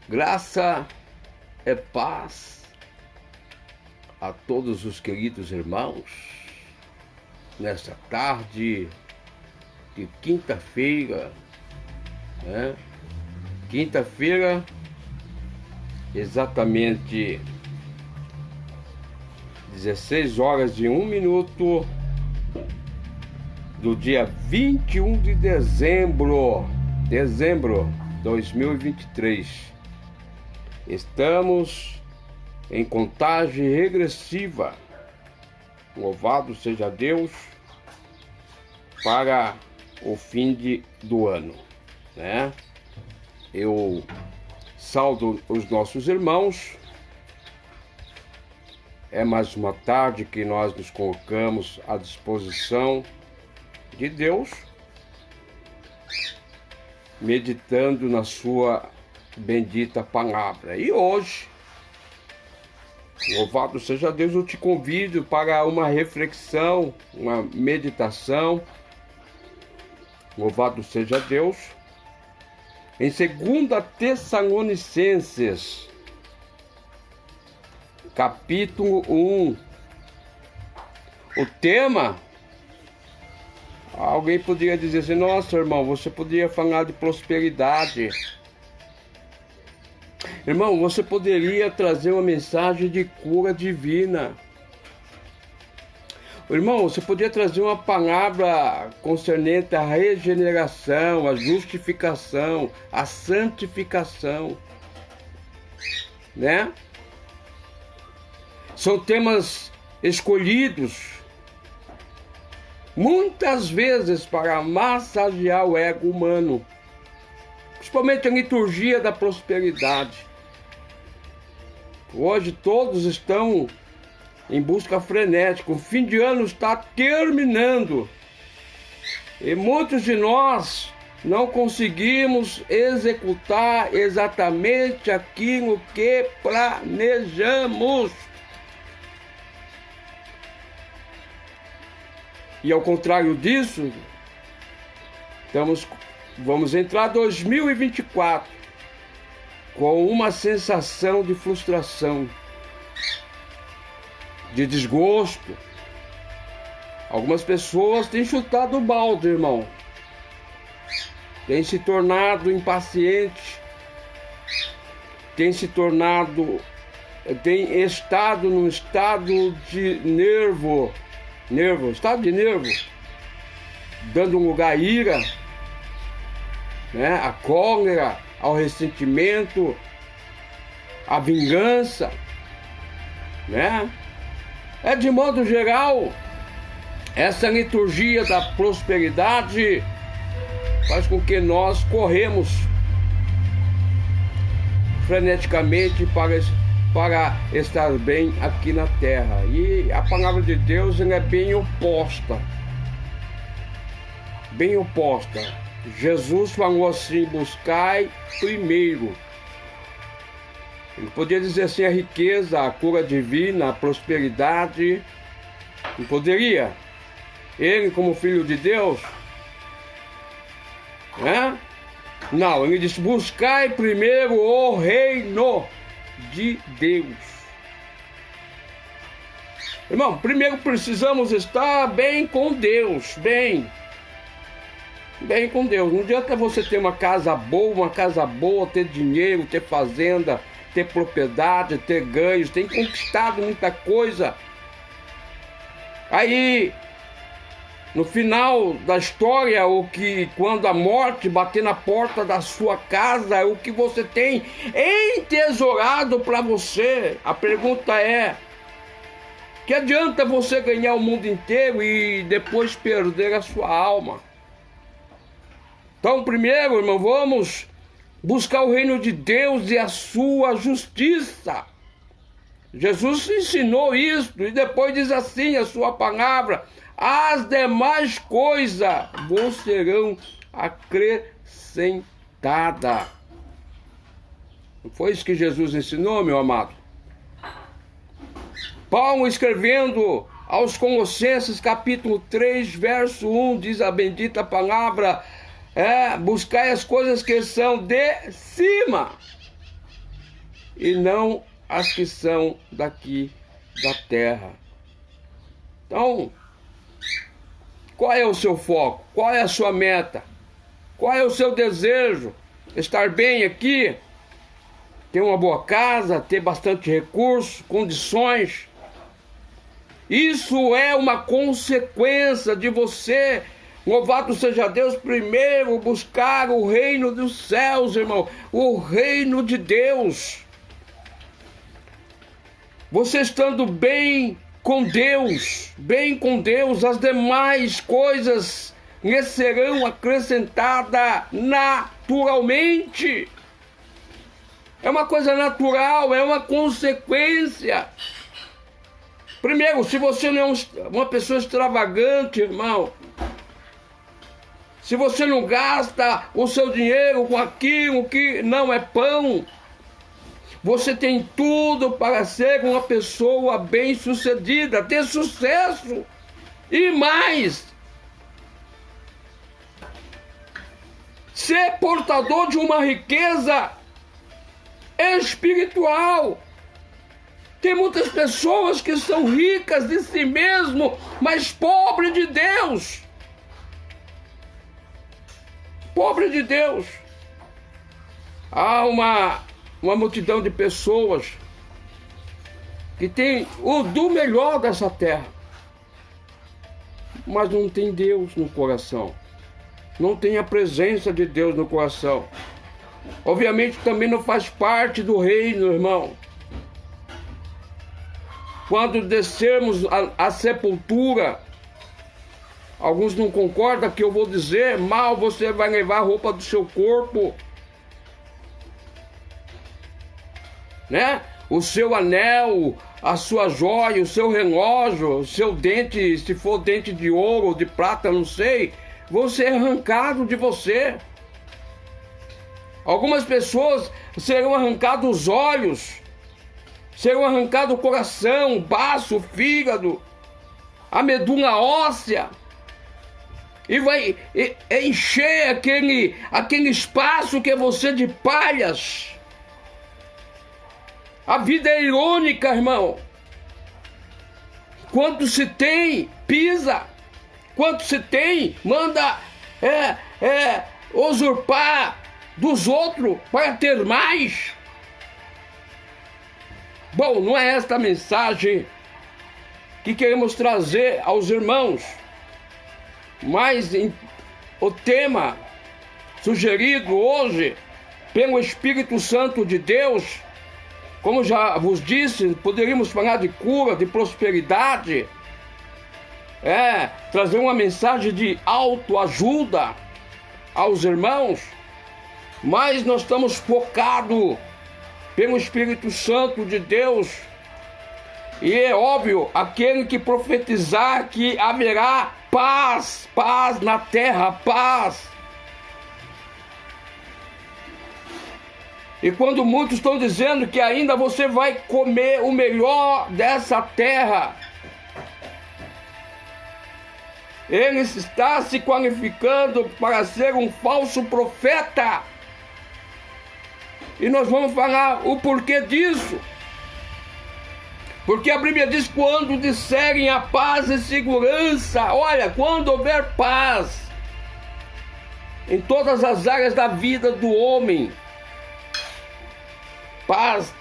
Graça e paz a todos os queridos irmãos nesta tarde de quinta-feira, né? Quinta-feira, exatamente 16 horas e 1 minuto do dia 21 de dezembro de 2023. Estamos em contagem regressiva. Louvado seja Deus para o fim do ano, né? Eu saúdo os nossos irmãos. É mais uma tarde que nós nos colocamos à disposição de Deus, meditando na sua bendita palavra. E hoje, louvado seja Deus, eu te convido para uma reflexão, uma meditação. Louvado seja Deus. Em 2 Tessalonicenses, capítulo 1, o tema, alguém poderia dizer assim: nossa, irmão, você poderia falar de prosperidade. Irmão, você poderia trazer uma mensagem de cura divina. Irmão, você poderia trazer uma palavra concernente à regeneração, à justificação, à santificação, né? São temas escolhidos muitas vezes para massagear o ego humano, principalmente a liturgia da prosperidade. Hoje todos estão em busca frenética, o fim de ano está terminando e muitos de nós não conseguimos executar exatamente aquilo que planejamos. E ao contrário disso, vamos entrar 2024 com uma sensação de frustração, de desgosto. Algumas pessoas têm chutado o balde, irmão. Têm se tornado impacientes. Têm estado num estado de estado de nervo, dando um lugar à ira, né? À cólera, ao ressentimento, à vingança, né? De modo geral, essa liturgia da prosperidade faz com que nós corremos freneticamente para estar bem aqui na terra. E a palavra de Deus é bem oposta. Bem oposta. Jesus falou assim: buscai primeiro. Ele poderia dizer assim: a riqueza, a cura divina, a prosperidade. Não poderia? Ele, como filho de Deus, né? Não, ele disse: buscai primeiro o reino de Deus. Irmão, primeiro precisamos estar bem com Deus, bem com Deus. Não adianta você ter uma casa boa, ter dinheiro, ter fazenda, ter propriedade, ter ganhos, ter conquistado muita coisa. Aí, no final da história, quando a morte bater na porta da sua casa, o que você tem entesourado para você? A pergunta é: que adianta você ganhar o mundo inteiro e depois perder a sua alma? Então, primeiro, irmão, vamos buscar o reino de Deus e a sua justiça. Jesus ensinou isso e depois diz assim a sua palavra: as demais coisas vos serão acrescentadas. Não foi isso que Jesus ensinou, meu amado? Paulo, escrevendo aos Colossenses capítulo 3, verso 1, diz a bendita palavra, buscai as coisas que são de cima, e não as que são daqui da terra. Então, qual é o seu foco? Qual é a sua meta? Qual é o seu desejo? Estar bem aqui? Ter uma boa casa? Ter bastante recursos? Condições? Isso é uma consequência de você, louvado seja Deus, primeiro buscar o reino dos céus, irmão, o reino de Deus. Você estando bem com Deus, as demais coisas lhe serão acrescentadas naturalmente. É uma coisa natural, é uma consequência. Primeiro, se você não é uma pessoa extravagante, irmão, se você não gasta o seu dinheiro com aquilo que não é pão, você tem tudo para ser uma pessoa bem-sucedida, ter sucesso e mais. Ser portador de uma riqueza espiritual. Tem muitas pessoas que são ricas de si mesmo, mas pobres de Deus. Pobre de Deus. Há uma multidão de pessoas que tem o do melhor dessa terra, mas não tem Deus no coração. Não tem a presença de Deus no coração. Obviamente também não faz parte do reino, irmão. Quando descermos a sepultura, alguns não concordam que eu vou dizer, mal você vai levar a roupa do seu corpo, né? O seu anel, a sua joia, o seu relógio, o seu dente, se for dente de ouro ou de prata, não sei, vão ser arrancados de você. Algumas pessoas serão arrancados os olhos, serão arrancados o coração, o baço, o fígado, a medula óssea, e vai encher aquele espaço que é você de palhas. A vida é irônica, irmão. Quanto se tem, pisa. Quanto se tem, manda usurpar dos outros para ter mais. Bom, não é esta a mensagem que queremos trazer aos irmãos, mas o tema sugerido hoje pelo Espírito Santo de Deus, como já vos disse, poderíamos falar de cura, de prosperidade, trazer uma mensagem de autoajuda aos irmãos, mas nós estamos focados pelo Espírito Santo de Deus, e é óbvio, aquele que profetizar que haverá paz, paz na terra, paz. E quando muitos estão dizendo que ainda você vai comer o melhor dessa terra, ele está se qualificando para ser um falso profeta. E nós vamos falar o porquê disso. Porque a Bíblia diz, quando disserem a paz e segurança, olha, quando houver paz em todas as áreas da vida do homem, paz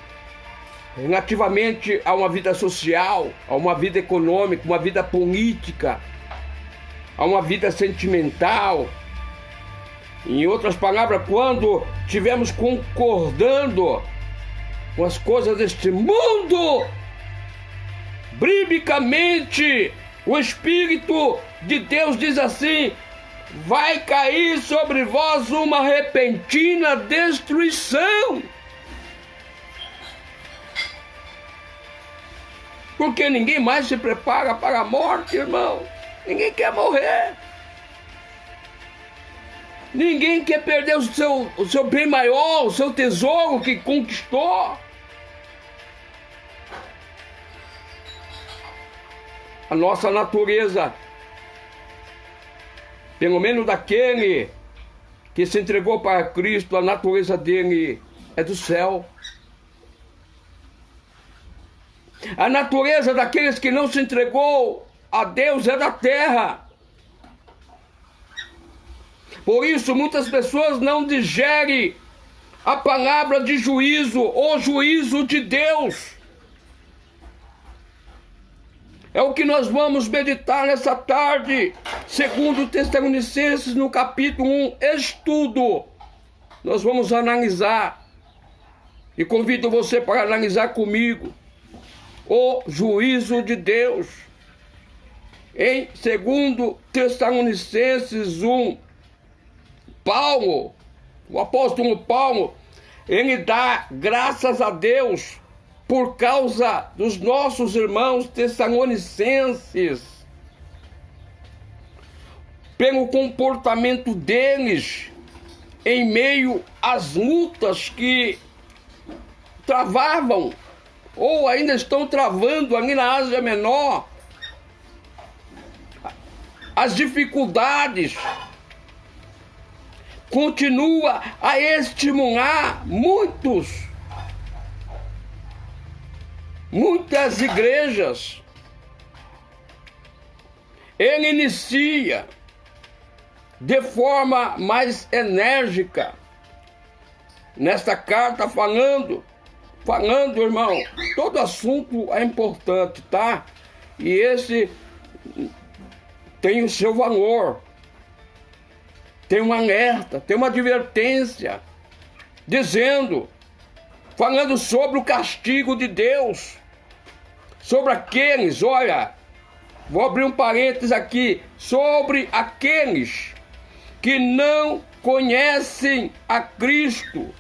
relativamente a uma vida social, a uma vida econômica, uma vida política, a uma vida sentimental. Em outras palavras, quando estivermos concordando com as coisas deste mundo, biblicamente, o Espírito de Deus diz assim: vai cair sobre vós uma repentina destruição. Porque ninguém mais se prepara para a morte, irmão. Ninguém quer morrer. Ninguém quer perder o seu bem maior, o seu tesouro que conquistou. A nossa natureza, pelo menos daquele que se entregou para Cristo, a natureza dele é do céu. A natureza daqueles que não se entregou a Deus é da terra. Por isso, muitas pessoas não digerem a palavra de juízo, o juízo de Deus. É o que nós vamos meditar nessa tarde, segundo Tessalonicenses, no capítulo 1, estudo. Nós vamos analisar, e convido você para analisar comigo, o juízo de Deus. Em segundo Tessalonicenses 1, Paulo, o apóstolo Paulo, ele dá graças a Deus por causa dos nossos irmãos tessalonicenses, pelo comportamento deles em meio às lutas que travavam ou ainda estão travando ali na Ásia Menor, as dificuldades. Continua a estimular muitas igrejas. Ele inicia de forma mais enérgica nesta carta falando, irmão, todo assunto é importante, tá? E esse tem o seu valor. Tem um alerta, tem uma advertência, falando sobre o castigo de Deus, sobre aqueles, olha, vou abrir um parênteses aqui, sobre aqueles que não conhecem a Cristo,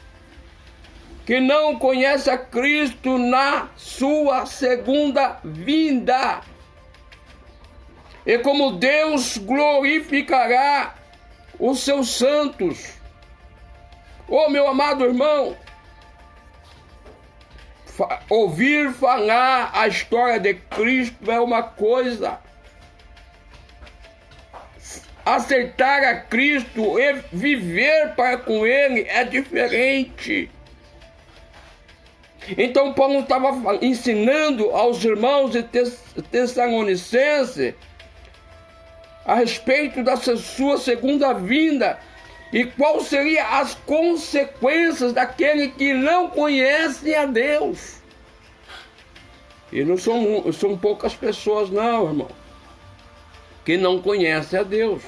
na sua segunda vinda, e como Deus glorificará os seus santos. Oh, meu amado irmão, ouvir falar a história de Cristo é uma coisa, aceitar a Cristo e viver para com Ele é diferente. Então Paulo estava ensinando aos irmãos de Tessalonicenses a respeito da sua segunda vinda e quais seriam as consequências daquele que não conhece a Deus. E não são poucas pessoas não, irmão, que não conhecem a Deus.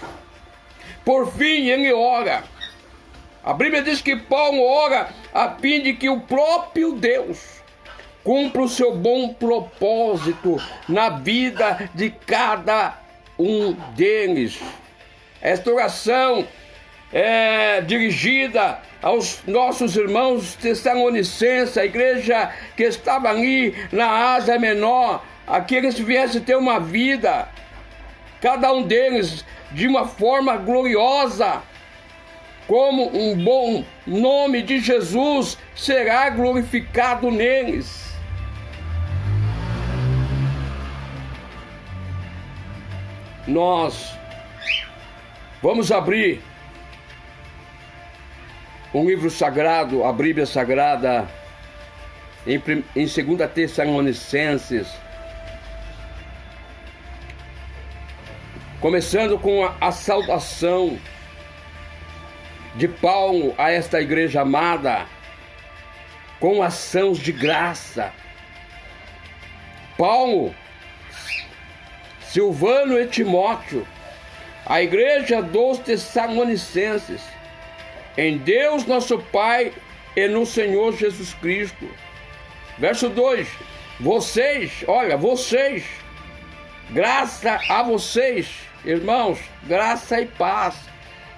Por fim, ele ora. A Bíblia diz que Paulo ora a fim de que o próprio Deus cumpra o seu bom propósito na vida de cada um deles. Esta oração é dirigida aos nossos irmãos tessalonicenses, a igreja que estava ali na Ásia Menor, aqueles que viessem ter uma vida, cada um deles de uma forma gloriosa, como um bom nome de Jesus será glorificado neles. Nós vamos abrir um livro sagrado, a Bíblia Sagrada, em 2 Tessalonicenses, começando com a saudação de Paulo a esta igreja amada, com ações de graça. Paulo, Silvano e Timóteo, a igreja dos Tessalonicenses, em Deus nosso Pai e no Senhor Jesus Cristo. Verso 2, vocês, graça a vocês, irmãos, graça e paz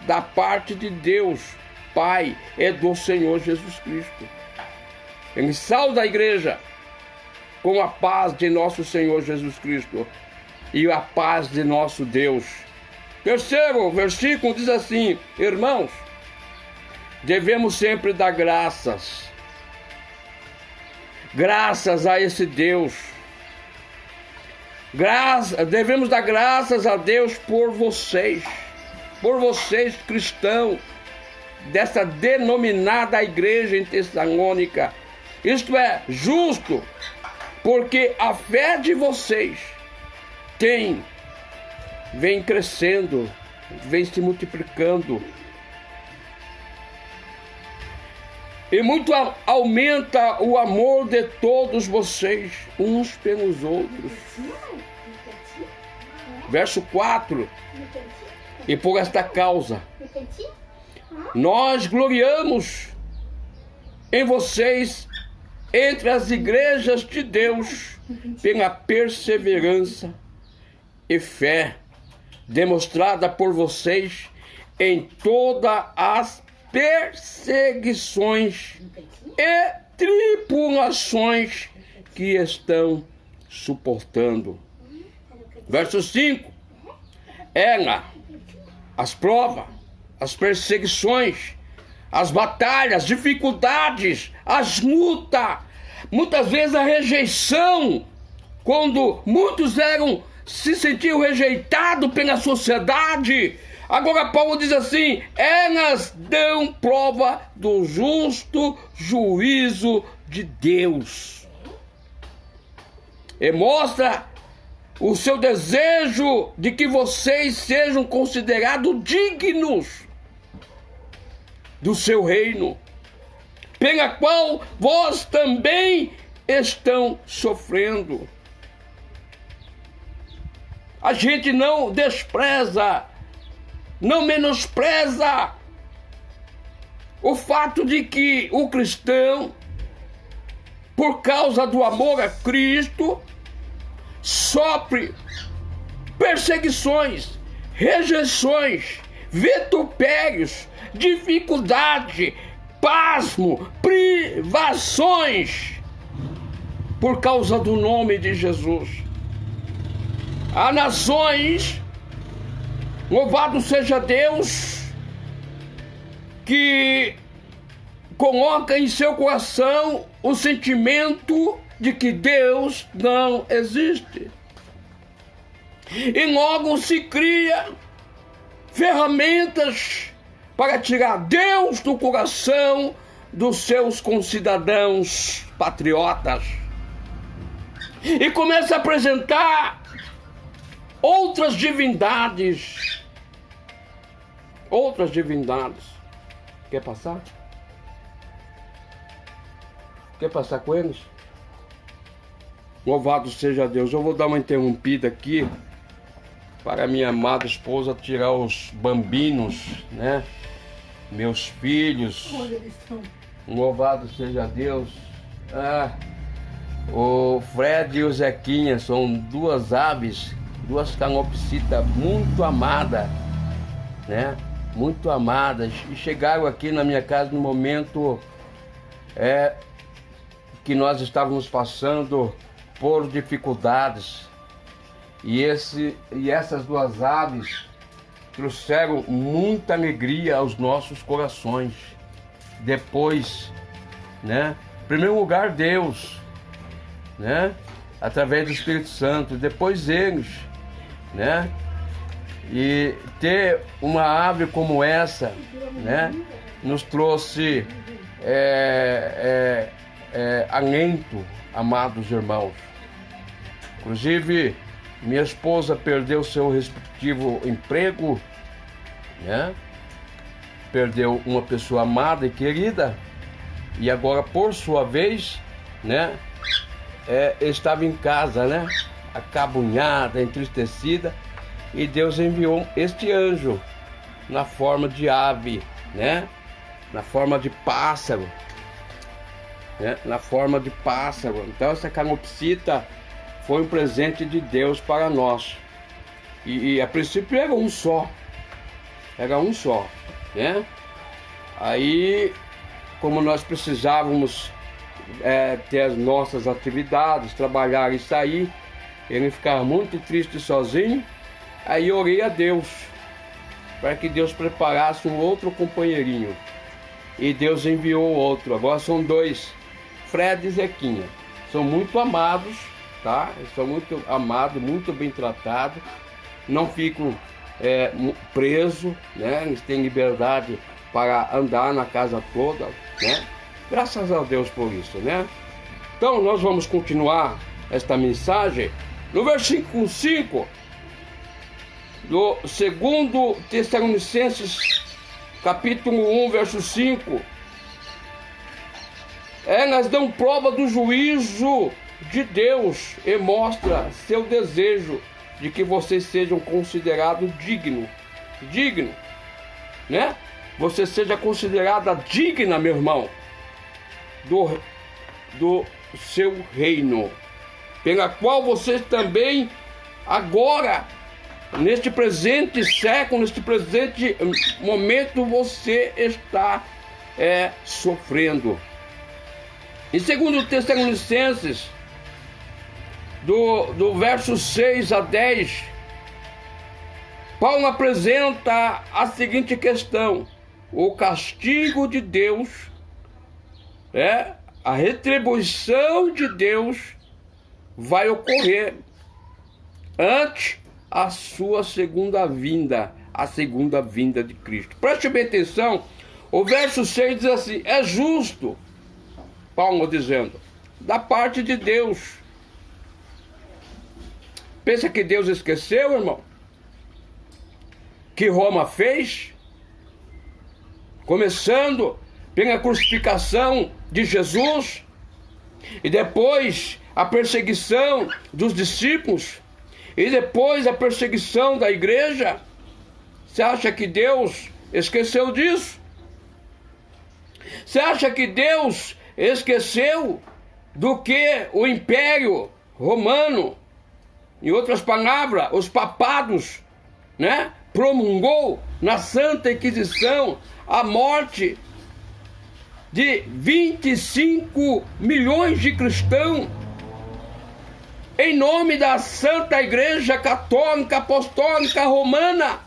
da parte de Deus, Pai, e do Senhor Jesus Cristo. Ele sauda a igreja com a paz de nosso Senhor Jesus Cristo e a paz de nosso Deus. Terceiro versículo diz assim: irmãos, devemos sempre dar graças a esse Deus Devemos dar graças a Deus por vocês cristãos, dessa denominada igreja em Tessalônica. Isto é justo, porque a fé de vocês vem crescendo, vem se multiplicando. E muito aumenta o amor de todos vocês, uns pelos outros. Verso 4. E por esta causa, nós gloriamos em vocês entre as igrejas de Deus pela perseverança e fé demonstrada por vocês em todas as perseguições e tribulações que estão suportando. Verso 5. As provas, as perseguições, as batalhas, dificuldades, as lutas, muitas vezes a rejeição, quando muitos se sentiam rejeitados pela sociedade. Agora Paulo diz assim: elas dão prova do justo juízo de Deus. E mostra o seu desejo de que vocês sejam considerados dignos do seu reino, pela qual vós também estão sofrendo. A gente não despreza, não menospreza o fato de que o cristão, por causa do amor a Cristo, sofre perseguições, rejeições, vitupérios, dificuldade, pasmo, privações, por causa do nome de Jesus. Há nações, louvado seja Deus, que coloca em seu coração o sentimento de que Deus não existe. E logo se cria ferramentas para tirar Deus do coração dos seus concidadãos patriotas. E começa a apresentar outras divindades. Quer passar? Quer passar com eles? Louvado seja Deus. Eu vou dar uma interrompida aqui para minha amada esposa tirar os bambinos, né? Meus filhos. Louvado seja Deus. O Fred e o Zequinha são duas aves, duas calopsitas muito amadas, né? Muito amadas. E chegaram aqui na minha casa no momento que nós estávamos passando por dificuldades, e essas duas aves trouxeram muita alegria aos nossos corações. Depois, né? Em primeiro lugar Deus, né? Através do Espírito Santo, depois eles, né? E ter uma ave como essa, né? Nos trouxe alento, amados irmãos. Inclusive, minha esposa perdeu seu respectivo emprego, né? Perdeu uma pessoa amada e querida, e agora, por sua vez, né? Estava em casa, né? Acabunhada, entristecida, e Deus enviou este anjo na forma de ave, né? Na forma de pássaro, né? Na forma de pássaro. Então essa calopsita foi um presente de Deus para nós. E a princípio era um só, né? Aí, como nós precisávamos ter as nossas atividades, trabalhar e sair, ele ficava muito triste sozinho. Aí eu orei a Deus para que Deus preparasse um outro companheirinho, e Deus enviou outro. Agora são dois, Fred e Zequinha. São muito amados, tá? Eles são muito amados, muito bem tratados, não ficam presos, né? Eles têm liberdade para andar na casa toda, né? Graças a Deus por isso, né? Então nós vamos continuar esta mensagem no versículo 5 do 2 Tessalonicenses, capítulo 1, verso 5. Elas dão prova do juízo de Deus e mostra seu desejo de que vocês sejam considerados dignos, né? Você seja considerada digna, meu irmão, do seu reino, pela qual vocês também agora, neste presente século, neste presente momento, você está sofrendo. Em 2 Tessalonicenses, do verso 6 a 10, Paulo apresenta a seguinte questão: o castigo de Deus, a retribuição de Deus vai ocorrer ante a sua segunda vinda, a segunda vinda de Cristo. Preste bem atenção, o verso 6 diz assim: é justo, Paulo dizendo, da parte de Deus. Pensa que Deus esqueceu, irmão? Que Roma fez? Começando pela crucificação de Jesus e depois a perseguição dos discípulos e depois a perseguição da igreja. Você acha que Deus esqueceu disso? Você acha que Deus esqueceu do que o Império Romano, em outras palavras, os papados, né, promulgou na Santa Inquisição a morte de 25 milhões de cristãos em nome da Santa Igreja Católica Apostólica Romana?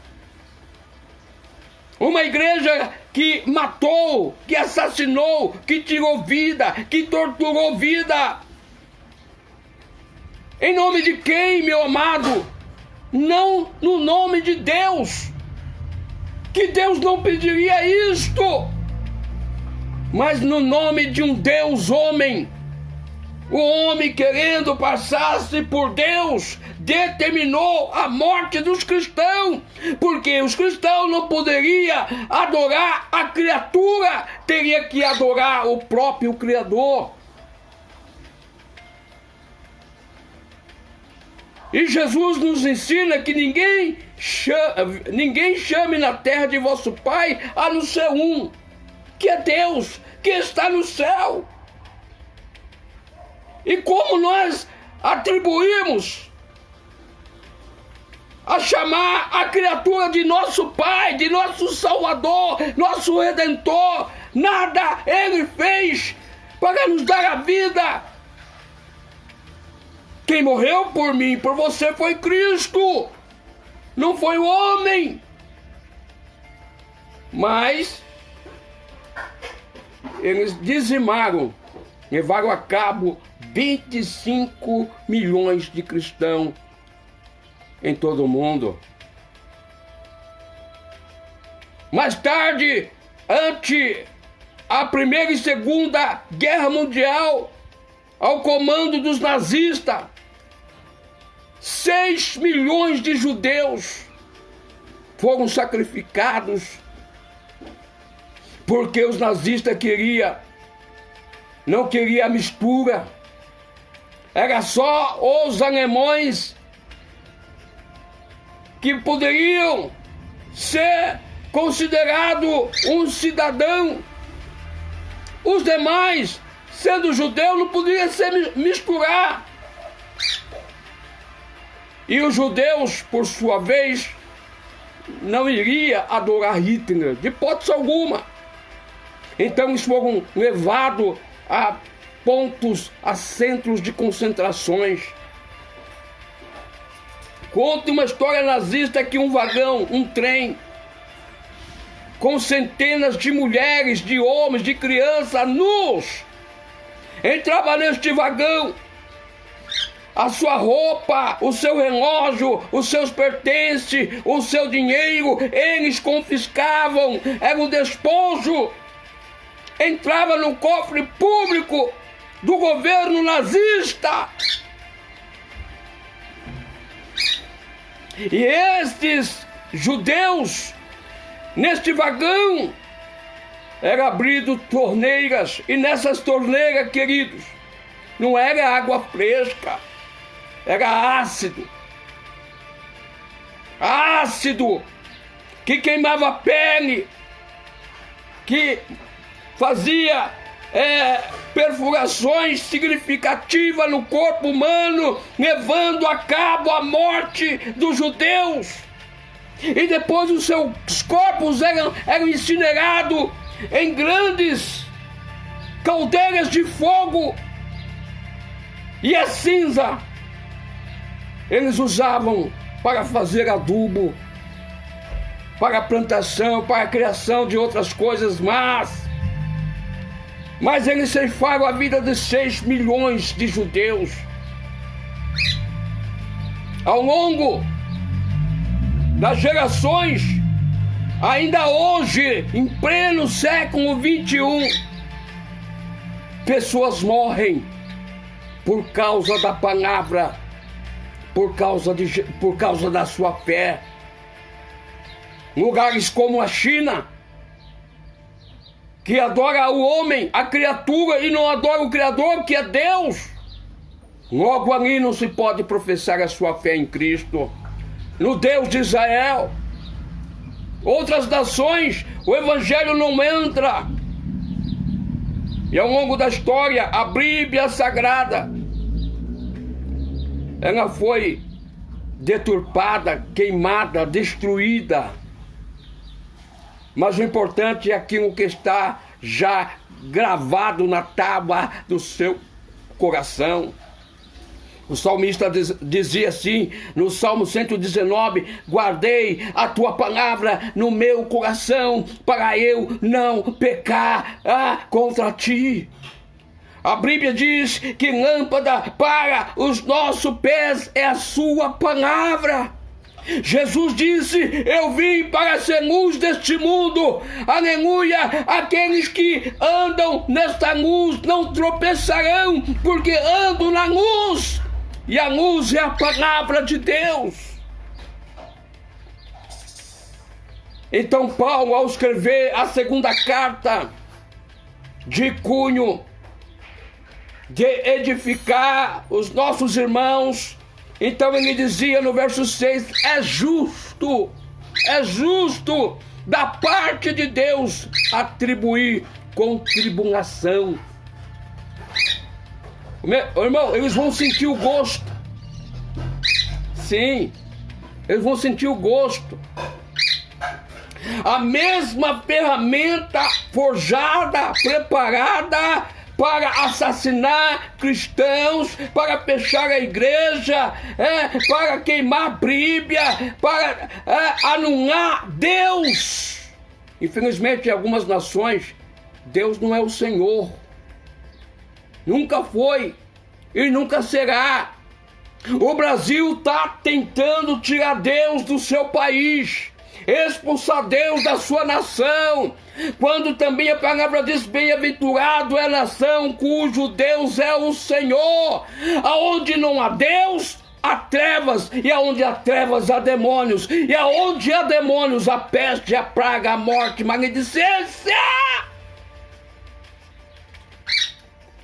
Uma igreja que matou, que assassinou, que tirou vida, que torturou vida. Em nome de quem, meu amado? Não no nome de Deus. Que Deus não pediria isto. Mas no nome de um Deus homem. O homem, querendo passar-se por Deus, determinou a morte dos cristãos, porque os cristãos não poderiam adorar a criatura, teria que adorar o próprio Criador. E Jesus nos ensina que ninguém chame na terra de vosso Pai a não ser um, que é Deus, que está no céu. E como nós atribuímos a chamar a criatura de nosso Pai, de nosso Salvador, nosso Redentor, nada Ele fez para nos dar a vida. Quem morreu por mim, por você, foi Cristo, não foi o homem. Mas eles dizimaram, levaram a cabo 25 milhões de cristãos em todo o mundo. Mais tarde, ante a Primeira e Segunda Guerra Mundial, ao comando dos nazistas, 6 milhões de judeus foram sacrificados, porque os nazistas não queriam a mistura. Era só os alemães que poderiam ser considerados um cidadão. Os demais, sendo judeu, não podiam se misturar. E os judeus, por sua vez, não iriam adorar Hitler, de hipótese alguma. Então eles foram levados a pontos, a centros de concentrações. Conta uma história nazista que um vagão, um trem, com centenas de mulheres, de homens, de crianças nus, entrava neste vagão a sua roupa, o seu relógio, os seus pertences, o seu dinheiro, eles confiscavam, era um despojo, entrava no cofre público do governo nazista. E estes judeus, neste vagão, era abrido torneiras, e nessas torneiras, queridos, não era água fresca, era ácido. Ácido que queimava a pele, que fazia perfurações significativas no corpo humano, levando a cabo a morte dos judeus. E depois os seus corpos eram incinerados em grandes caldeiras de fogo. E a cinza eles usavam para fazer adubo, para a plantação, para a criação de outras coisas más. Mas eles ceifaram a vida de 6 milhões de judeus. Ao longo das gerações, ainda hoje, em pleno século 21, pessoas morrem por causa da palavra, por causa da sua fé. Lugares como a China, que adora o homem, a criatura, e não adora o Criador, que é Deus. Logo ali não se pode professar a sua fé em Cristo, no Deus de Israel. Outras nações, o Evangelho não entra. E ao longo da história, a Bíblia Sagrada, ela foi deturpada, queimada, destruída. Mas o importante é aquilo que está já gravado na tábua do seu coração. O salmista dizia assim, no Salmo 119, guardei a tua palavra no meu coração, para eu não pecar contra ti. A Bíblia diz que lâmpada para os nossos pés é a sua palavra. Jesus disse, eu vim para ser luz deste mundo, aleluia. Aqueles que andam nesta luz não tropeçarão, porque andam na luz, e a luz é a palavra de Deus. Então Paulo, ao escrever a segunda carta, de cunho de edificar os nossos irmãos, então ele dizia no verso 6, é justo da parte de Deus atribuir contribuição. Irmão, eles vão sentir o gosto. Sim, eles vão sentir o gosto. A mesma ferramenta forjada, preparada para assassinar cristãos, para fechar a igreja, para queimar a Bíblia, para anular Deus. Infelizmente, em algumas nações, Deus não é o Senhor. Nunca foi e nunca será. O Brasil está tentando tirar Deus do seu país, expulsar Deus da sua nação, quando também a palavra diz, bem-aventurado é a nação cujo Deus é o Senhor. Aonde não há Deus, há trevas, e aonde há trevas há demônios, e aonde há demônios há peste, a praga, a morte, maledicência.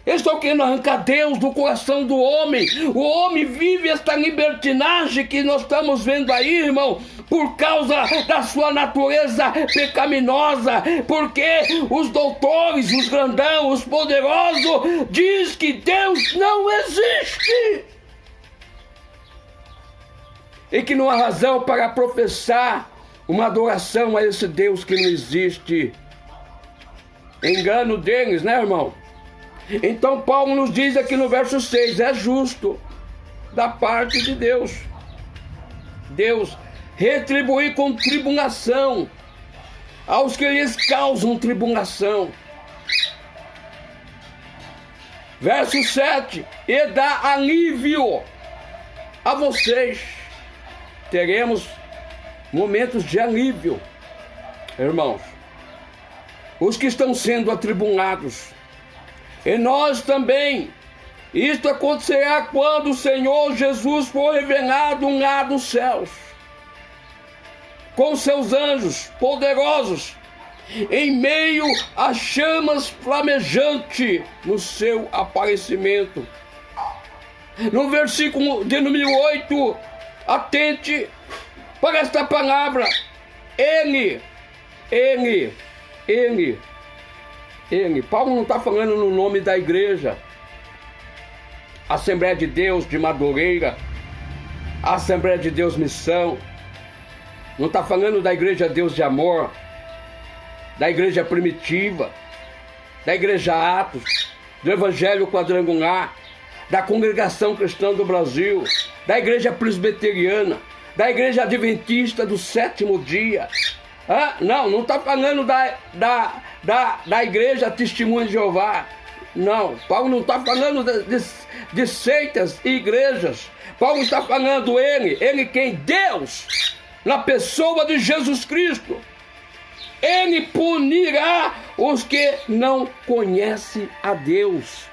Eles estão querendo arrancar Deus do coração do homem. O homem vive esta libertinagem que nós estamos vendo aí, irmão, por causa da sua natureza pecaminosa, porque os doutores, os grandão, os poderosos, diz que Deus não existe. E que não há razão para professar uma adoração a esse Deus que não existe. Engano deles, né, irmão? Então Paulo nos diz aqui no verso 6, é justo da parte de Deus. Deus retribuir com tribulação aos que lhes causam tribulação. Verso 7, e dá alívio a vocês. Teremos momentos de alívio, irmãos, os que estão sendo atribulados, e nós também. Isto acontecerá quando o Senhor Jesus for revelado lá dos céus, com seus anjos poderosos, em meio a chamas flamejantes no seu aparecimento. No versículo de número 8, atente para esta palavra. Ele. Paulo não está falando no nome da igreja, Assembleia de Deus de Madureira, Assembleia de Deus Missão. Não está falando da Igreja Deus de Amor, da Igreja Primitiva, da Igreja Atos, do Evangelho Quadrangular, da Congregação Cristã do Brasil, da Igreja Presbiteriana, da Igreja Adventista do Sétimo Dia. Não está falando da Igreja Testemunha de Jeová. Não, Paulo não está falando de seitas e igrejas. Paulo está falando ele quem? Deus, na pessoa de Jesus Cristo. Ele punirá os que não conhecem a Deus.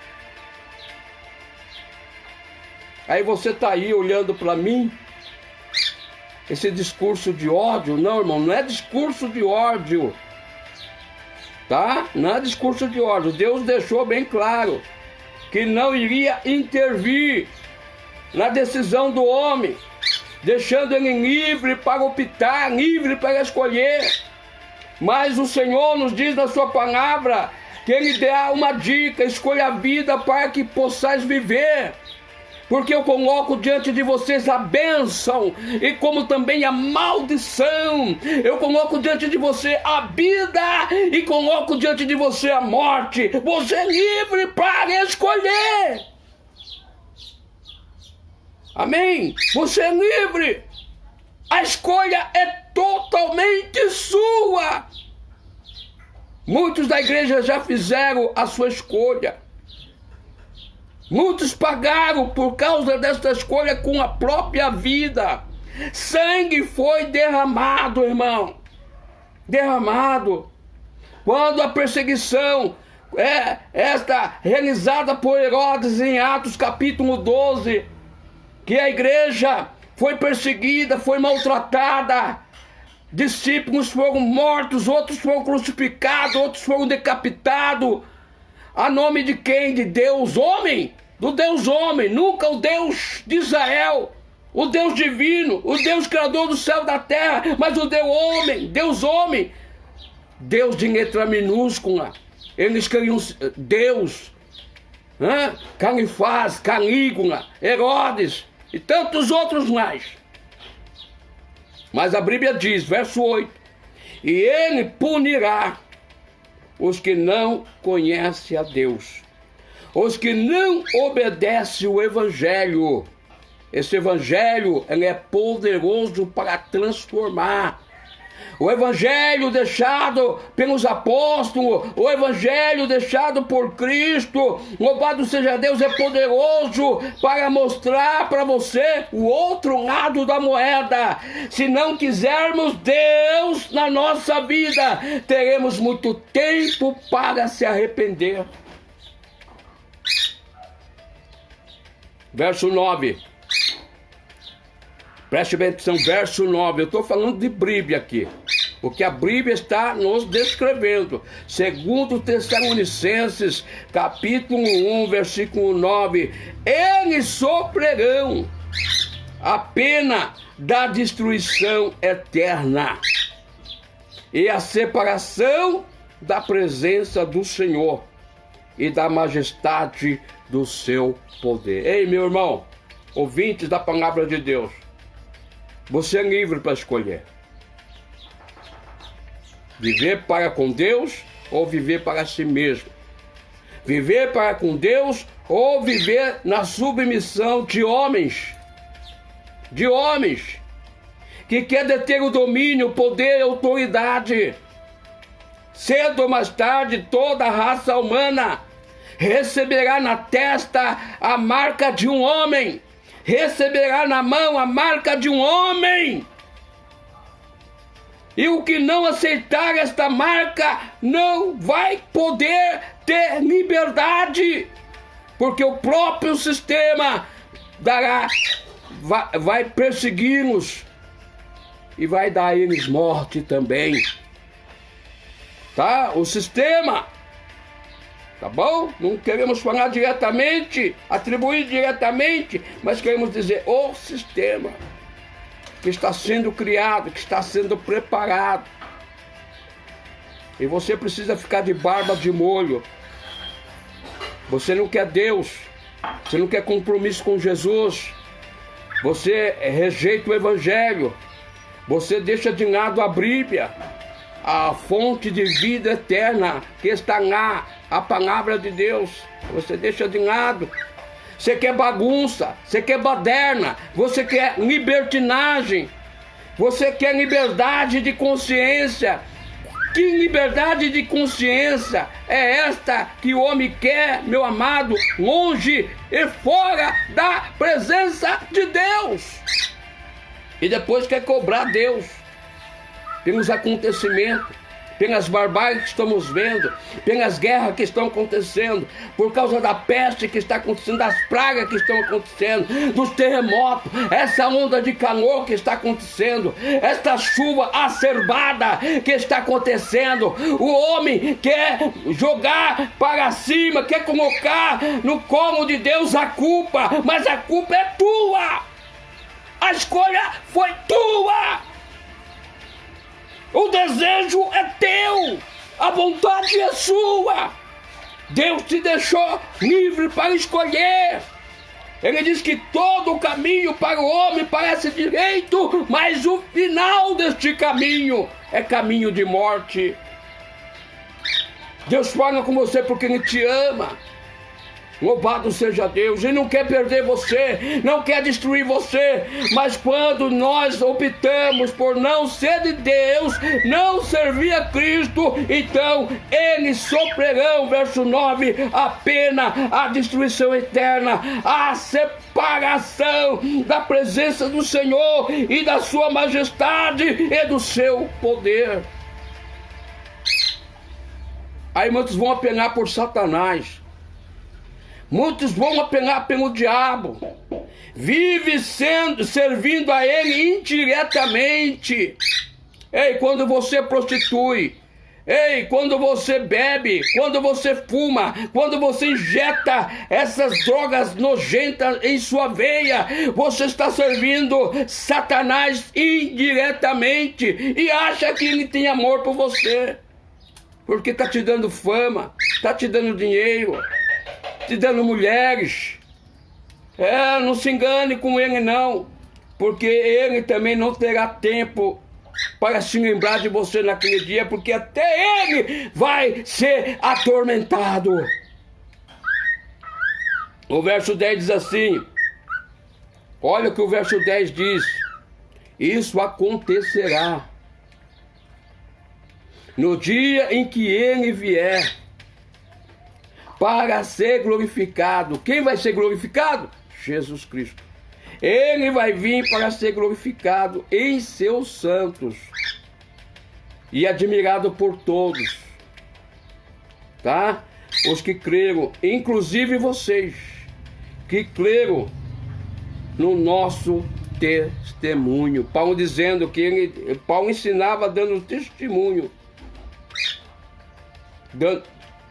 Aí você está aí olhando para mim, esse discurso de ódio. Não, irmão, não é discurso de ódio, tá? Não é discurso de ódio. Deus deixou bem claro que não iria intervir na decisão do homem, deixando ele livre para optar, livre para escolher. Mas o Senhor nos diz na sua palavra que Ele dá uma dica: escolha a vida para que possais viver. Porque eu coloco diante de vocês a bênção e como também a maldição. Eu coloco diante de você a vida e coloco diante de você a morte. Você é livre para escolher. Amém? Você é livre. A escolha é totalmente sua. Muitos da igreja já fizeram a sua escolha. Muitos pagaram por causa desta escolha com a própria vida. Sangue foi derramado, irmão. Derramado. Quando a perseguição esta realizada por Herodes em Atos capítulo 12, que a igreja foi perseguida, foi maltratada, discípulos foram mortos, outros foram crucificados, outros foram decapitados. A nome de quem? De Deus homem? Do Deus homem, nunca o Deus de Israel, o Deus divino, o Deus criador do céu e da terra, mas o Deus homem, Deus de letra minúscula. Eles queriam Deus, Califás, Calígula, Herodes e tantos outros mais. Mas a Bíblia diz, verso 8, e ele punirá os que não conhecem a Deus, os que não obedecem o Evangelho. Esse Evangelho, ele é poderoso para transformar. O Evangelho deixado pelos apóstolos, o Evangelho deixado por Cristo, louvado seja Deus, é poderoso para mostrar para você o outro lado da moeda. Se não quisermos Deus na nossa vida, teremos muito tempo para se arrepender. Verso 9. Preste bem atenção, verso 9. Eu estou falando de Bíblia aqui, porque a Bíblia está nos descrevendo. Segundo Tessalonicenses, capítulo 1, versículo 9. Eles sofrerão a pena da destruição eterna e a separação da presença do Senhor e da majestade do seu poder. Ei, meu irmão, ouvintes da palavra de Deus, você é livre para escolher viver para com Deus ou viver para si mesmo, viver para com Deus ou viver na submissão de homens que quer deter o domínio, poder e autoridade. Cedo ou mais tarde, toda a raça humana receberá na testa a marca de um homem. receberá na mão a marca de um homem. E o que não aceitar esta marca não vai poder ter liberdade, porque o próprio sistema vai persegui-los e vai dar a eles morte também. Tá? O sistema, tá bom? Não queremos falar diretamente, atribuir diretamente, mas queremos dizer o sistema que está sendo criado, que está sendo preparado. E você precisa ficar de barba de molho. Você não quer Deus, você não quer compromisso com Jesus, você rejeita o Evangelho, você deixa de lado a Bíblia, a fonte de vida eterna que está lá, a palavra de Deus, você deixa de lado. Você quer bagunça, você quer baderna, você quer libertinagem, você quer liberdade de consciência. Que liberdade de consciência é esta que o homem quer, meu amado, longe e fora da presença de Deus? E depois quer cobrar Deus pelos acontecimentos, pelas barbáries que estamos vendo, pelas guerras que estão acontecendo, por causa da peste que está acontecendo, das pragas que estão acontecendo, dos terremotos, essa onda de calor que está acontecendo, esta chuva acerbada que está acontecendo. O homem quer jogar para cima, quer colocar no colo de Deus a culpa, mas a culpa é tua, a escolha foi tua. O desejo é teu, a vontade é sua. Deus te deixou livre para escolher. Ele diz que todo o caminho para o homem parece direito, mas o final deste caminho é caminho de morte. Deus fala com você porque Ele te ama. Louvado seja Deus. Ele não quer perder você, não quer destruir você, mas quando nós optamos por não ser de Deus, não servir a Cristo, então eles sofrerão, verso 9, a pena, a destruição eterna, a separação da presença do Senhor e da sua majestade e do seu poder. Aí muitos vão apelar por Satanás. Muitos vão apelar pelo diabo. Vive servindo a ele indiretamente. Ei, quando você prostitui, ei, quando você bebe, quando você fuma, quando você injeta essas drogas nojentas em sua veia, você está servindo Satanás indiretamente e acha que ele tem amor por você, porque está te dando fama, está te dando dinheiro, te dando mulheres. Não se engane com ele não, porque ele também não terá tempo para se lembrar de você naquele dia, porque até ele vai ser atormentado. O verso 10 diz assim, olha o que o verso 10 diz: isso acontecerá no dia em que ele vier para ser glorificado. Quem vai ser glorificado? Jesus Cristo. Ele vai vir para ser glorificado em seus santos e admirado por todos, tá? Os que creram, inclusive vocês que creram no nosso testemunho. Paulo dizendo que Paulo ensinava dando testemunho,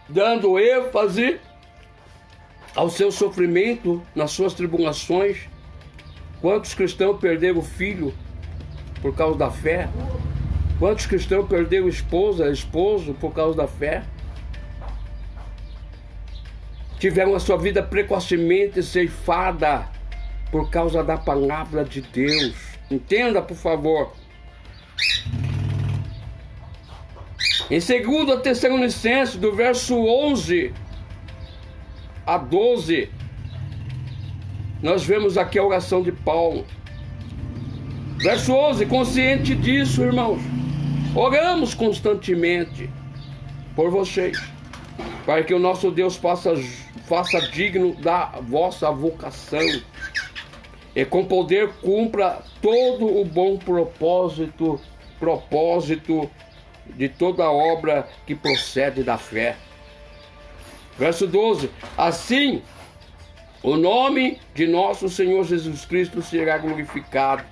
dando ênfase ao seu sofrimento nas suas tribulações. Quantos cristãos perderam o filho por causa da fé? Quantos cristãos perderam esposo por causa da fé? Tiveram a sua vida precocemente ceifada por causa da palavra de Deus. Entenda, por favor. Em 2 Tessalonicenses, do verso 11 a 12, nós vemos aqui a oração de Paulo. Verso 11, consciente disso, irmãos, oramos constantemente por vocês, para que o nosso Deus faça digno da vossa vocação e com poder cumpra todo o bom propósito de toda obra que procede da fé. Verso 12: assim, o nome de nosso Senhor Jesus Cristo será glorificado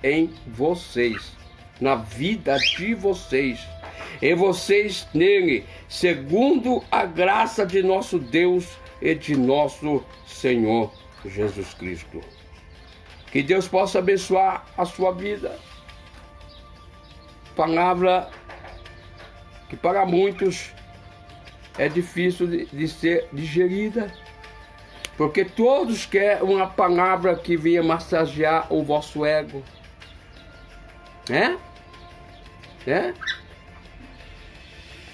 em vocês, na vida de vocês, e vocês nele, segundo a graça de nosso Deus e de nosso Senhor Jesus Cristo. Que Deus possa abençoar a sua vida. Palavra que para muitos é difícil de ser digerida, porque todos querem uma palavra que venha massagear o vosso ego.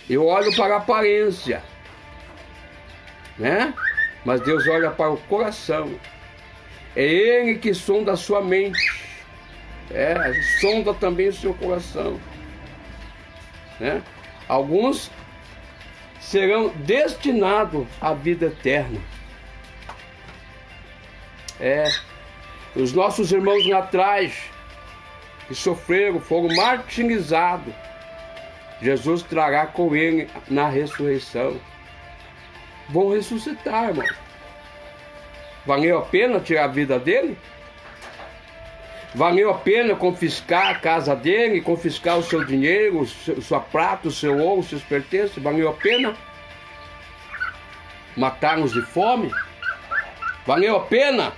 Eu olho para a aparência, mas Deus olha para o coração. É Ele que sonda a sua mente, sonda também o seu coração. Alguns serão destinados à vida eterna. Os nossos irmãos lá atrás, que sofreram, foram martirizados, Jesus trará com ele na ressurreição. Vão ressuscitar, irmão. Valeu a pena tirar a vida dele? Valeu a pena confiscar a casa dele, confiscar o seu dinheiro, sua prata, o seu ouro, os seus pertences? Valeu a pena? Matá-los de fome? Valeu a pena?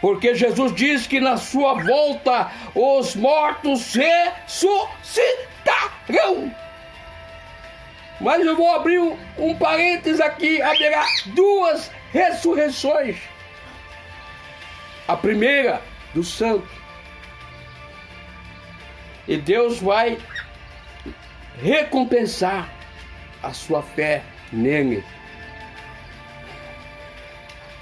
Porque Jesus diz que na sua volta os mortos ressuscitarão. Mas eu vou abrir um parênteses aqui, haverá duas ressurreições. A primeira do santo. E Deus vai recompensar a sua fé nele.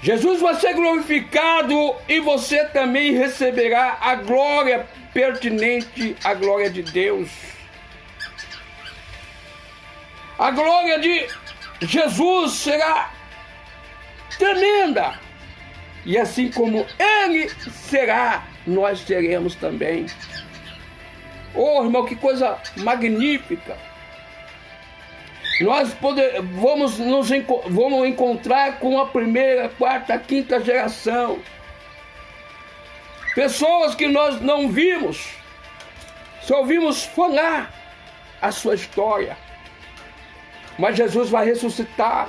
Jesus vai ser glorificado e você também receberá a glória pertinente à glória de Deus. A glória de Jesus será tremenda. E assim como Ele será, nós seremos também. Oh, irmão, que coisa magnífica. Nós vamos encontrar com a primeira, quarta, quinta geração. Pessoas que nós não vimos, só ouvimos falar a sua história. Mas Jesus vai ressuscitar.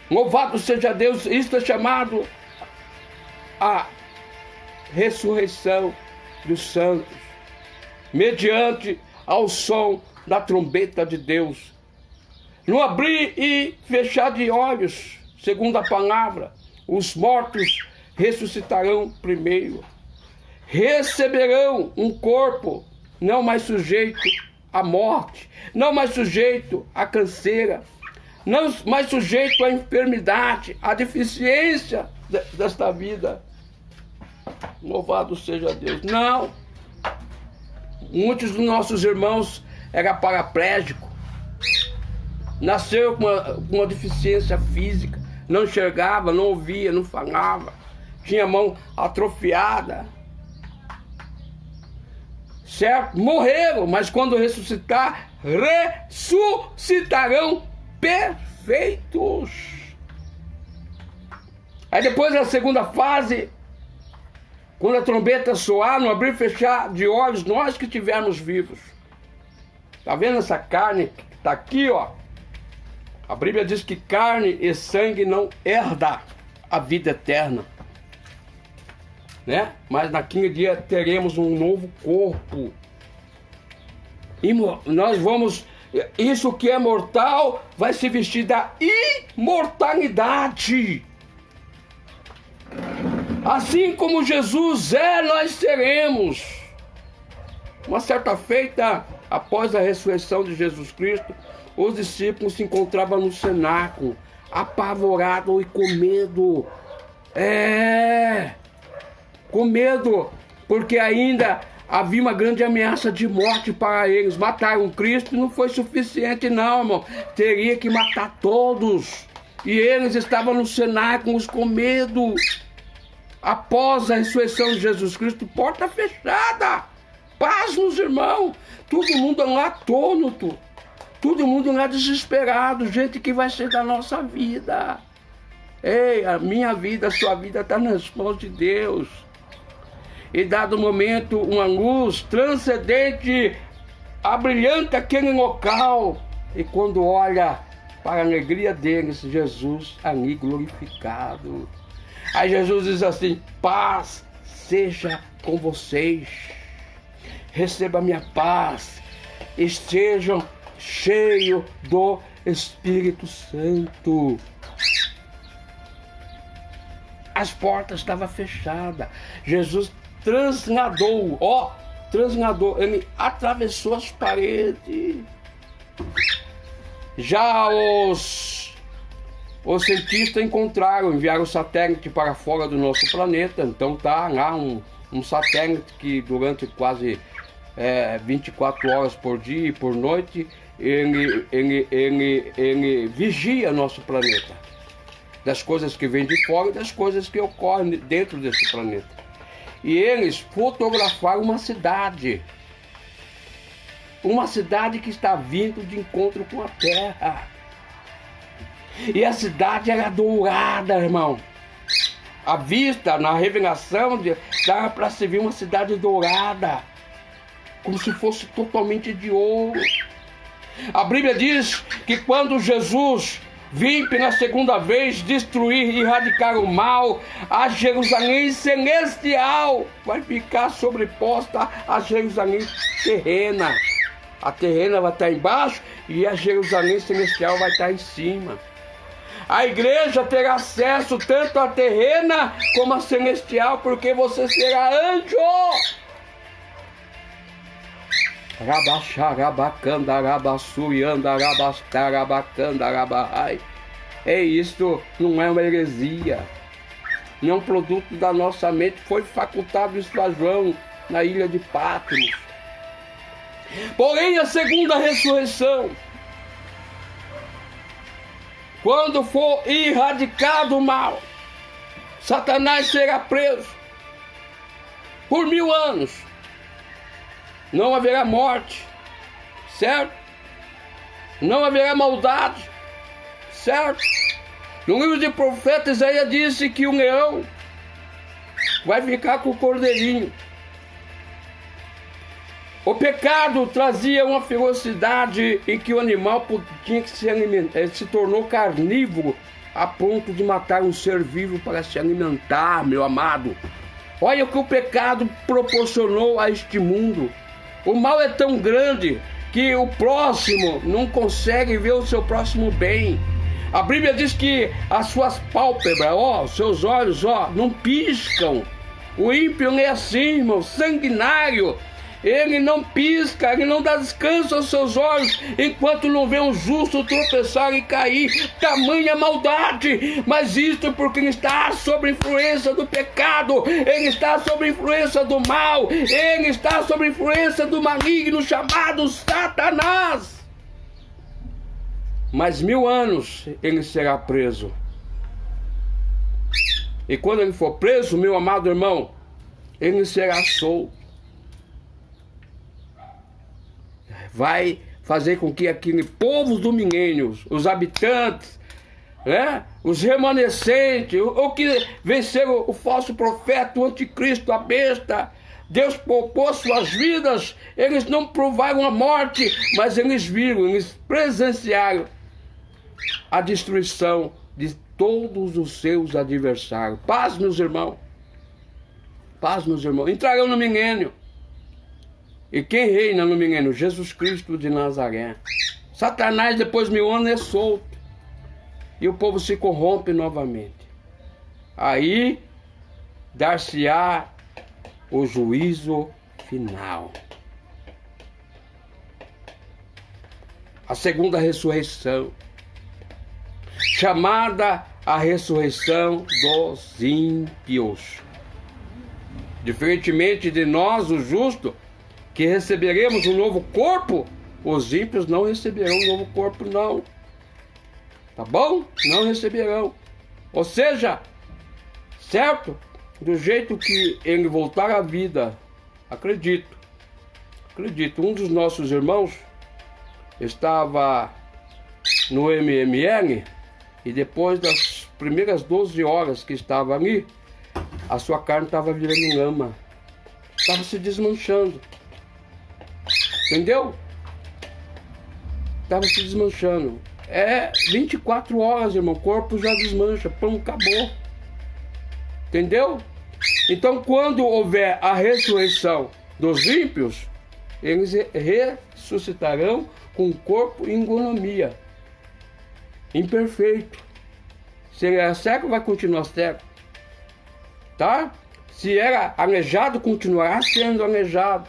Louvado seja Deus, isto é chamado a ressurreição dos santos, mediante ao som da trombeta de Deus. No abrir e fechar de olhos, segundo a palavra, os mortos ressuscitarão primeiro. Receberão um corpo não mais sujeito à morte, não mais sujeito à canseira, não mais sujeito à enfermidade, à deficiência desta vida. Louvado seja Deus. Não. Muitos dos nossos irmãos eram paraplégicos, nasceu com uma deficiência física, não enxergava, não ouvia, não falava, tinha a mão atrofiada, certo? Morreram, mas quando ressuscitar, ressuscitarão perfeitos. Aí depois da segunda fase, quando a trombeta soar, no abrir e fechar de olhos, nós que estivermos vivos. Está vendo essa carne que está aqui, ó? A Bíblia diz que carne e sangue não herda a vida eterna, né? Mas naquele dia teremos um novo corpo. E nós vamos... Isso que é mortal vai se vestir da imortalidade. Assim como Jesus nós seremos. Uma certa feita, após a ressurreição de Jesus Cristo, os discípulos se encontravam no cenáculo, apavorados e com medo. Com medo, porque ainda havia uma grande ameaça de morte para eles. Mataram Cristo e não foi suficiente não, irmão. Teria que matar todos. E eles estavam no cenáculo com medo. Após a ressurreição de Jesus Cristo, porta fechada. Paz nos irmãos. Todo mundo lá atônito. Todo mundo lá desesperado. Gente, que vai ser da nossa vida? Ei, a minha vida, a sua vida está nas mãos de Deus. E dado momento, uma luz transcendente abrilhanta aquele local. E quando olha para a alegria deles, Jesus ali glorificado. Aí Jesus diz assim: paz seja com vocês. Receba minha paz. Estejam cheios do Espírito Santo. As portas estavam fechadas. Jesus transladou, ele atravessou as paredes. Já os cientistas enviaram o satélite para fora do nosso planeta. Então tá lá um satélite que durante quase 24 horas por dia e por noite ele vigia nosso planeta, das coisas que vêm de fora e das coisas que ocorrem dentro desse planeta. E eles fotografaram uma cidade que está vindo de encontro com a Terra. E a cidade era dourada, irmão. À vista, na revelação, dava para se ver uma cidade dourada, como se fosse totalmente de ouro. A Bíblia diz que quando Jesus vir pela segunda vez destruir e erradicar o mal, a Jerusalém celestial vai ficar sobreposta à Jerusalém terrena. A terrena vai estar embaixo e a Jerusalém celestial vai estar em cima. A igreja terá acesso tanto à terrena como à celestial, porque você será anjo. Isto não é uma heresia, não é um produto da nossa mente, foi facultado isso a João na ilha de Patmos. Porém, a segunda ressurreição, quando for erradicado o mal, Satanás será preso por 1000 anos. Não haverá morte, certo? Não haverá maldade, certo? No livro de profeta Isaías disse que o leão vai ficar com o cordeirinho. O pecado trazia uma ferocidade em que o animal tinha que se alimentar. Ele se tornou carnívoro a ponto de matar um ser vivo para se alimentar, meu amado. Olha o que o pecado proporcionou a este mundo. O mal é tão grande que o próximo não consegue ver o seu próximo bem. A Bíblia diz que as suas pálpebras, seus olhos, não piscam. O ímpio é assim, irmão, sanguinário. Ele não pisca, ele não dá descanso aos seus olhos, enquanto não vê um justo tropeçar e cair. Tamanha maldade, mas isto porque ele está sob a influência do pecado, ele está sob a influência do mal, ele está sob a influência do maligno chamado Satanás. Mais 1000 anos ele será preso. E quando ele for preso, meu amado irmão, ele será solto. Vai fazer com que aquele povo do milênio, os habitantes, os remanescentes, o que venceram o falso profeta, o anticristo, a besta, Deus poupou suas vidas. Eles não provaram a morte, mas eles viram, eles presenciaram a destruição de todos os seus adversários. Paz, meus irmãos. Paz, meus irmãos. Entrarão no milênio. E quem reina no milênio? Jesus Cristo de Nazaré. Satanás, depois de 1000 anos, é solto. E o povo se corrompe novamente. Aí, dar-se-á o juízo final. A segunda ressurreição, chamada a ressurreição dos ímpios. Diferentemente de nós, os justos, que receberemos um novo corpo, os ímpios não receberão um novo corpo, não. Tá bom? Não receberão. Ou seja, certo? Do jeito que ele voltar à vida, acredito, um dos nossos irmãos estava no MML e depois das primeiras 12 horas que estava ali, a sua carne estava virando lama, estava se desmanchando, entendeu? Estava se desmanchando. 24 horas, irmão, o corpo já desmancha, pum, acabou. Entendeu? Então, quando houver a ressurreição dos ímpios, eles ressuscitarão com o corpo em economia, imperfeito. Se ele era cego, vai continuar cego, tá? Se era aleijado, continuará sendo aleijado.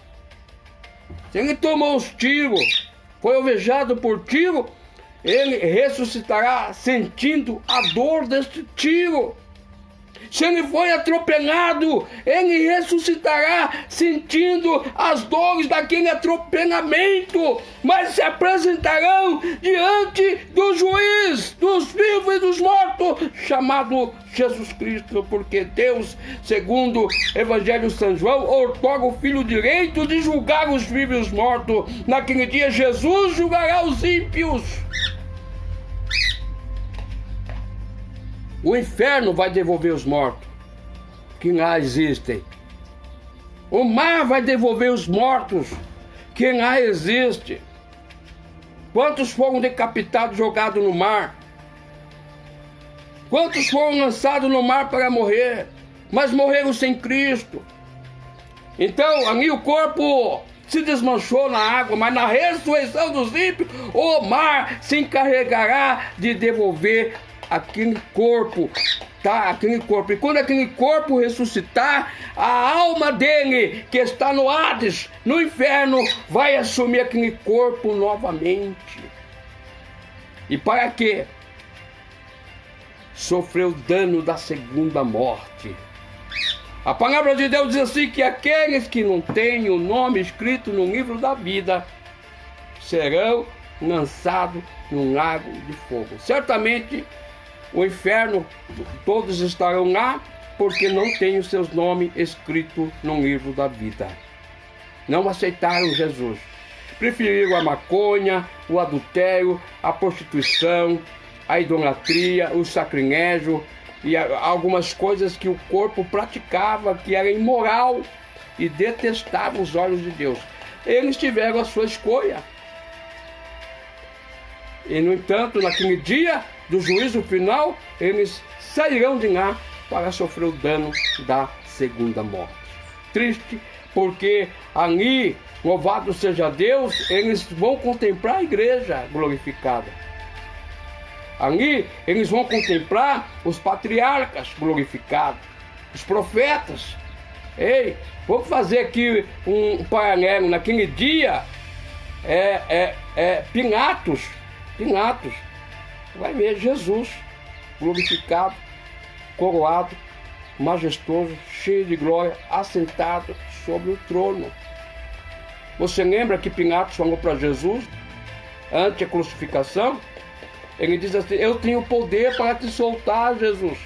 Se ele tomou os tiros, foi alvejado por tiro, ele ressuscitará sentindo a dor deste tiro. Se ele foi atropelado, ele ressuscitará sentindo as dores daquele atropelamento, mas se apresentarão diante do juiz dos vivos e dos mortos, chamado Jesus Cristo, porque Deus, segundo o Evangelho de São João, outorga o Filho o direito de julgar os vivos e os mortos. Naquele dia Jesus julgará os ímpios. O inferno vai devolver os mortos que lá existem. O mar vai devolver os mortos que lá existem. Quantos foram decapitados, jogados no mar? Quantos foram lançados no mar para morrer, mas morreram sem Cristo? Então, ali o corpo se desmanchou na água, mas na ressurreição dos ímpios, o mar se encarregará de devolver aquele corpo, tá? Aquele corpo. E quando aquele corpo ressuscitar, a alma dele, que está no Hades, no inferno, vai assumir aquele corpo novamente. E para quê? Sofreu o dano da segunda morte. A palavra de Deus diz assim, que aqueles que não têm o nome escrito no livro da vida serão lançados num lago de fogo. Certamente o inferno, todos estarão lá, porque não têm os seus nomes escritos no livro da vida. Não aceitaram Jesus. Preferiram a maconha, o adultério, a prostituição, a idolatria, o sacrilégio e algumas coisas que o corpo praticava, que era imoral e detestava os olhos de Deus. Eles tiveram a sua escolha. E, no entanto, naquele dia do juízo final, eles sairão de lá para sofrer o dano da segunda morte. Triste, porque ali, louvado seja Deus, eles vão contemplar a igreja glorificada. Ali, eles vão contemplar os patriarcas glorificados, os profetas. Ei, vamos fazer aqui um paralelo. Naquele dia, Pilatos vai ver Jesus glorificado, coroado, majestoso, cheio de glória, assentado sobre o trono. Você lembra que Pilatos falou para Jesus, ante a crucificação? Ele diz assim, eu tenho poder para te soltar, Jesus.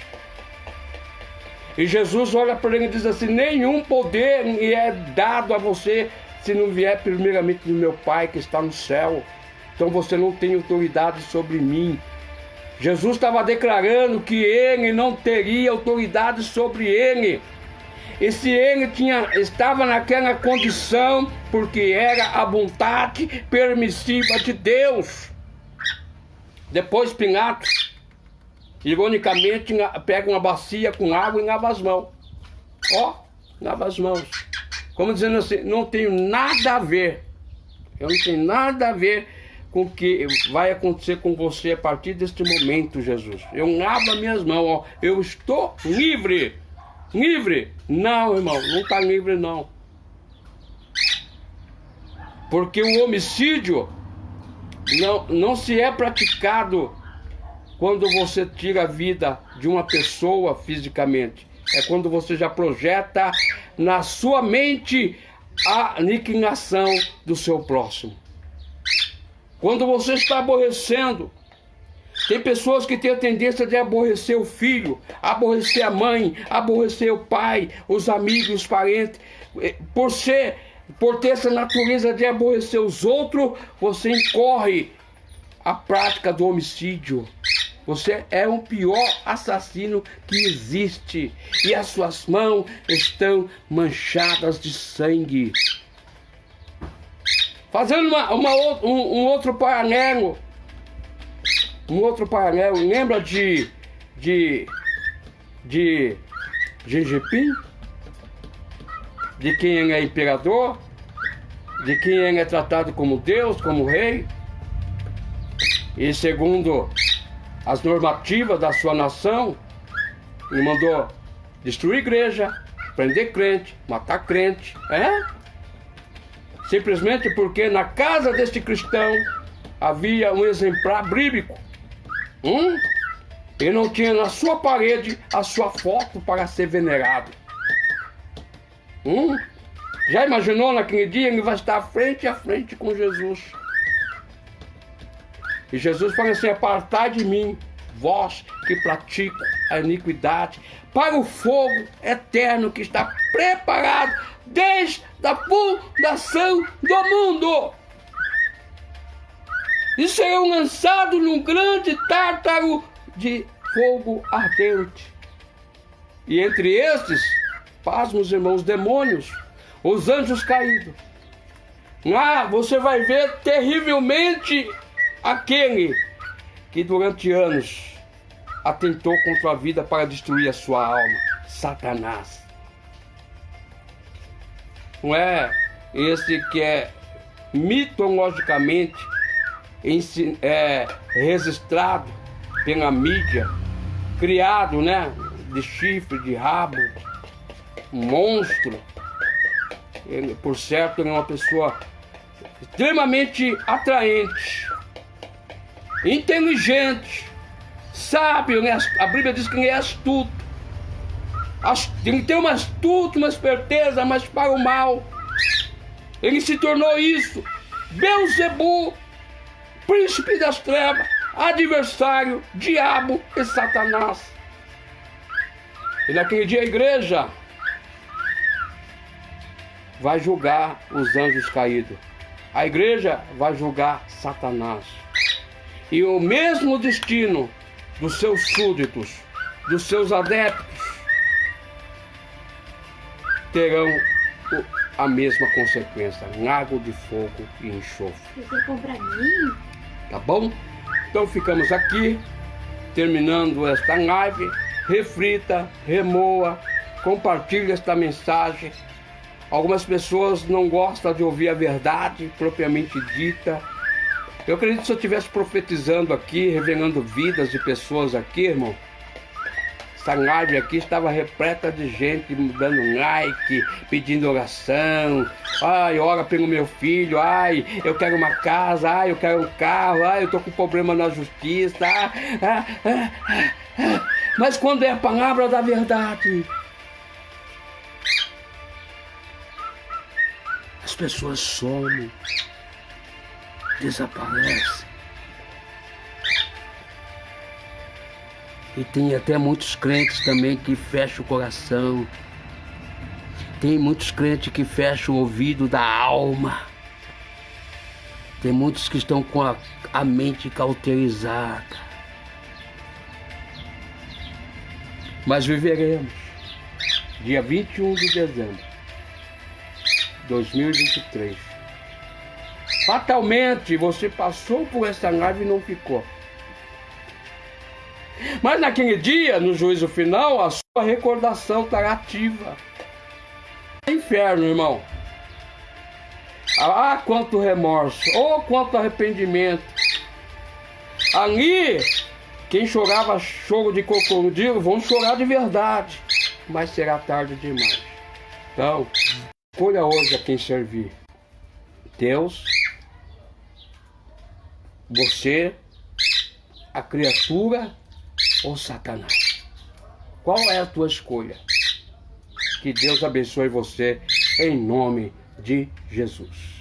E Jesus olha para ele e diz assim, nenhum poder é dado a você se não vier primeiramente do meu Pai que está no céu. Então você não tem autoridade sobre mim. Jesus estava declarando que ele não teria autoridade sobre ele. E se ele estava naquela condição, porque era a vontade permissiva de Deus. Depois Pilatos, ironicamente, pega uma bacia com água e lava as mãos. Lava as mãos. Como dizendo assim, não tenho nada a ver. Eu não tenho nada a ver com o que vai acontecer com você a partir deste momento, Jesus. Eu lavo as minhas mãos, eu estou livre. Livre? Não, irmão, não está livre não. Porque o homicídio não se é praticado quando você tira a vida de uma pessoa fisicamente. É quando você já projeta na sua mente a aniquilação do seu próximo. Quando você está aborrecendo, Tem pessoas que têm a tendência de aborrecer o filho, aborrecer a mãe, aborrecer o pai, os amigos, os parentes. Por ter essa natureza de aborrecer os outros, você incorre a prática do homicídio. Você é o pior assassino que existe. E as suas mãos estão manchadas de sangue. Fazendo um outro paralelo. Lembra de Gengis? De quem ele é imperador? De quem ele é tratado como Deus, como rei? E segundo as normativas da sua nação, ele mandou destruir igreja, prender crente, matar crente, simplesmente porque na casa deste cristão havia um exemplar bíblico. Ele não tinha na sua parede a sua foto para ser venerado. Já imaginou naquele dia ele vai estar frente a frente com Jesus? E Jesus fala assim: apartai de mim, vós que praticam a iniquidade, para o fogo eterno que está preparado desde a fundação do mundo. E serão lançados num grande tártaro de fogo ardente. E entre estes, pasmos, irmãos, demônios, os anjos caídos. Lá você vai ver terrivelmente aquele que durante anos atentou contra a vida para destruir a sua alma, Satanás. Não é esse que é mitologicamente registrado pela mídia, criado, de chifre, de rabo, um monstro. Ele, por certo, ele é uma pessoa extremamente atraente, inteligente, sábio, a Bíblia diz que ele é astuto. Ele tem uma astúcia, uma esperteza, mas para o mal. Ele se tornou isso: Beelzebu, príncipe das trevas, adversário, diabo e Satanás. E naquele dia a igreja vai julgar os anjos caídos. A igreja vai julgar Satanás. E o mesmo destino dos seus súditos, dos seus adeptos, terão a mesma consequência: lago de fogo e enxofre. Você compra mim? Tá bom? Então ficamos aqui, terminando esta live. Reflita, remoa, compartilhe esta mensagem. Algumas pessoas não gostam de ouvir a verdade propriamente dita. Eu acredito que se eu estivesse profetizando aqui, revelando vidas de pessoas aqui, irmão, essa live aqui estava repleta de gente dando like, pedindo oração. Ai, ora pelo meu filho. Ai, eu quero uma casa. Ai, eu quero um carro. Ai, eu estou com problema na justiça. Mas quando é a palavra da verdade, as pessoas somem, desaparecem. E tem até muitos crentes também que fecham o coração. Tem muitos crentes que fecham o ouvido da alma. Tem muitos que estão com a mente cauterizada. Mas viveremos. Dia 21 de dezembro de 2023. Fatalmente você passou por essa live e não ficou. Mas naquele dia, no juízo final, a sua recordação estará ativa. Inferno, irmão. Ah, quanto remorso. Oh, quanto arrependimento. Ali, quem chorava choro de crocodilo, vão chorar de verdade. Mas será tarde demais. Então, escolha hoje a quem servir. Deus, você, a criatura ou Satanás? Qual é a tua escolha? Que Deus abençoe você em nome de Jesus.